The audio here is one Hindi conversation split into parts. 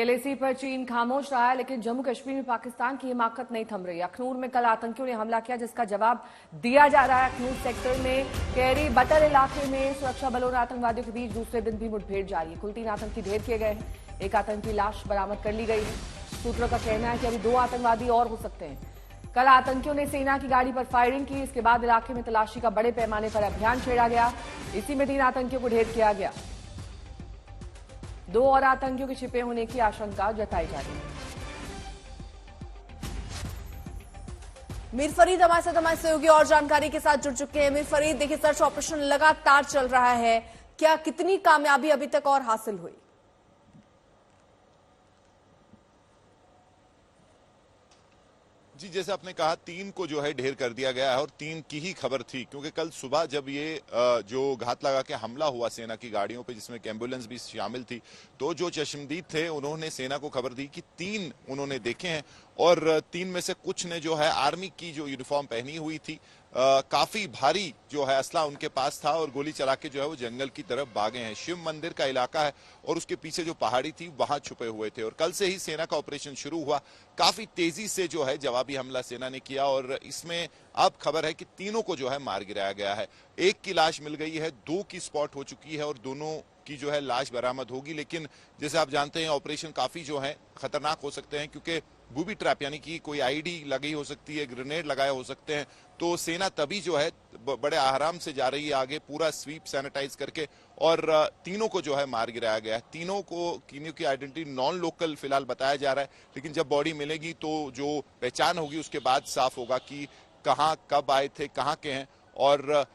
एलएसी पर चीन खामोश रहा है, लेकिन जम्मू कश्मीर में पाकिस्तान की हिमाकत नहीं थम रही। अखनूर में कल आतंकियों ने हमला किया, जिसका जवाब दिया जा रहा है। अखनूर सेक्टर में कैरी बटर इलाके में सुरक्षा बलों और आतंकवादियों के बीच दूसरे दिन भी मुठभेड़ जारी है। कुल 3 आतंकी ढेर किए गए हैं। एक आतंकी लाश बरामद कर ली गई है। सूत्रों का कहना है कि अभी 2 आतंकवादी और हो सकते हैं। कल आतंकियों ने सेना की गाड़ी पर फायरिंग की। इसके बाद इलाके में तलाशी का बड़े पैमाने पर अभियान छेड़ा गया। इसी में 3 आतंकियों को ढेर किया गया। 2 और आतंकियों के छिपे होने की आशंका जताई जा रही है। मीर फरीद हमारे साथ हमारे सहयोगी और जानकारी के साथ जुड़ चुके हैं। मीर फरीद, देखिए सर्च ऑपरेशन लगातार चल रहा है, क्या कितनी कामयाबी अभी तक और हासिल हुई? जी, जैसे आपने कहा 3 को जो है ढेर कर दिया गया है और 3 की ही खबर थी, क्योंकि कल सुबह जब ये जो घात लगा के हमला हुआ सेना की गाड़ियों पे, जिसमें एम्बुलेंस भी शामिल थी, तो जो चश्मदीद थे उन्होंने सेना को खबर दी कि 3 उन्होंने देखे हैं और 3 में से कुछ ने जो है आर्मी की जो यूनिफॉर्म पहनी हुई थी, काफी भारी जो है असला उनके पास था और गोली चला के जो है वो जंगल की तरफ भागे हैं। शिव मंदिर का इलाका है और उसके पीछे जो पहाड़ी थी वहां छुपे हुए थे और कल से ही सेना का ऑपरेशन शुरू हुआ। काफी तेजी से जो है जवाबी हमला सेना ने किया और इसमें अब खबर है कि 3 को जो है मार गिराया गया है। 1 की लाश मिल गई है, 2 की स्पॉट हो चुकी है और दोनों की जो है लाश बरामद होगी। लेकिन जैसे आप जानते हैं ऑपरेशन काफी जो है खतरनाक हो सकते हैं, क्योंकि बूबी ट्रैप यानी कि कोई आईडी लगी हो सकती है, ग्रेनेड लगाए हो सकते हैं। तो सेना तभी जो है बड़े आराम से जा रही है आगे, पूरा स्वीप सैनिटाइज करके, और 3 को जो है मार गिराया गया है। 3 की आइडेंटिटी नॉन लोकल फिलहाल बताया जा रहा है, लेकिन जब बॉडी मिलेगी तो जो पहचान होगी उसके बाद साफ होगा कि कहां कब आए थे, कहां के हैं। और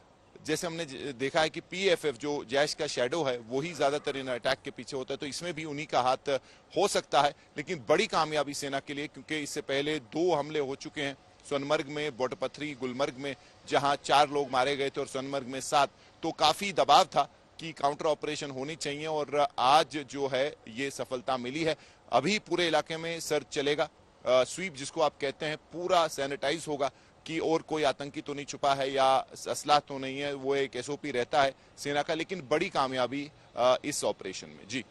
जैसे हमने देखा है कि पीएफएफ जो जैश का शैडो है वही ज्यादातर इन अटैक के पीछे होता है, तो इसमें भी उन्हीं का हाथ हो सकता है। लेकिन बड़ी कामयाबी सेना के लिए, क्योंकि इससे पहले 2 हमले हो चुके हैं, सोनमर्ग में, बोटपथरी, गुलमर्ग में, जहां 4 लोग मारे गए थे और सोनमर्ग में 7। तो काफी दबाव था कि काउंटर ऑपरेशन होनी चाहिए और आज जो है ये सफलता मिली है। अभी पूरे इलाके में सर्च चलेगा, स्वीप जिसको आप कहते हैं, पूरा सैनिटाइज होगा कि और कोई आतंकी तो नहीं छुपा है या असला तो नहीं है। वो एक एसओपी रहता है सेना का, लेकिन बड़ी कामयाबी इस ऑपरेशन में। जी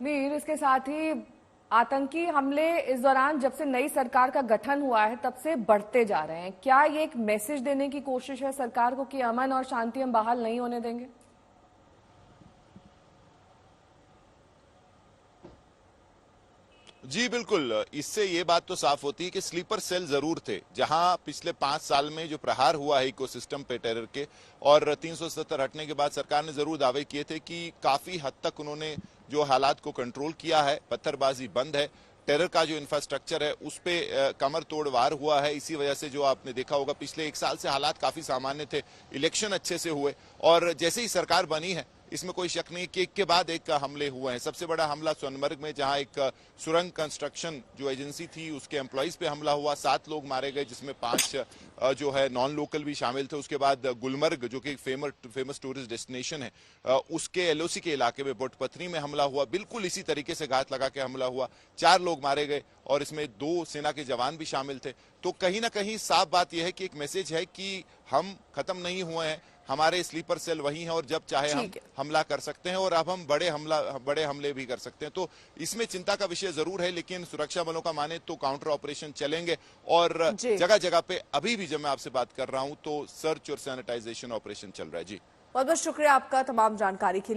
मीर, इसके साथ ही आतंकी हमले इस दौरान जब से नई सरकार का गठन हुआ है तब से बढ़ते जा रहे हैं। क्या ये एक मैसेज देने की कोशिश है सरकार को कि अमन और शांति हम बहाल नहीं होने देंगे? जी बिल्कुल, इससे ये बात तो साफ होती है कि स्लीपर सेल जरूर थे। जहां पिछले 5 साल में जो प्रहार हुआ है इकोसिस्टम पे टेरर के और 370 हटने के बाद सरकार ने जरूर दावे किए थे कि काफी हद तक उन्होंने जो हालात को कंट्रोल किया है, पत्थरबाजी बंद है, टेरर का जो इंफ्रास्ट्रक्चर है उस पे कमर तोड़ वार हुआ है। इसी वजह से जो आपने देखा होगा पिछले 1 साल से हालात काफी सामान्य थे, इलेक्शन अच्छे से हुए और जैसे ही सरकार बनी है इसमें कोई शक नहीं कि एक के बाद एक हमले हुए हैं। सबसे बड़ा हमला सोनमर्ग में, जहां एक सुरंग कंस्ट्रक्शन जो एजेंसी थी उसके एम्प्लॉइज पे हमला हुआ, 7 लोग मारे गए जिसमें 5 जो है नॉन लोकल भी शामिल थे। उसके बाद गुलमर्ग जो कि एक फेमस टूरिस्ट डेस्टिनेशन है, उसके एलओसी के इलाके में बोटपथरी में हमला हुआ, बिल्कुल इसी तरीके से घात लगा के हमला हुआ, 4 लोग मारे गए और इसमें 2 सेना के जवान भी शामिल थे। तो कहीं ना कहीं साफ बात यह है कि एक मैसेज है कि हम खत्म नहीं हुए हैं, हमारे स्लीपर सेल वही हैं और जब चाहे हम हमला कर सकते हैं और अब हम बड़े हमले भी कर सकते हैं। तो इसमें चिंता का विषय जरूर है, लेकिन सुरक्षा बलों का माने तो काउंटर ऑपरेशन चलेंगे और जगह जगह पे अभी भी जब मैं आपसे बात कर रहा हूं तो सर्च और सैनिटाइजेशन ऑपरेशन चल रहा है। जी, बहुत बहुत शुक्रिया आपका तमाम जानकारी के लिए।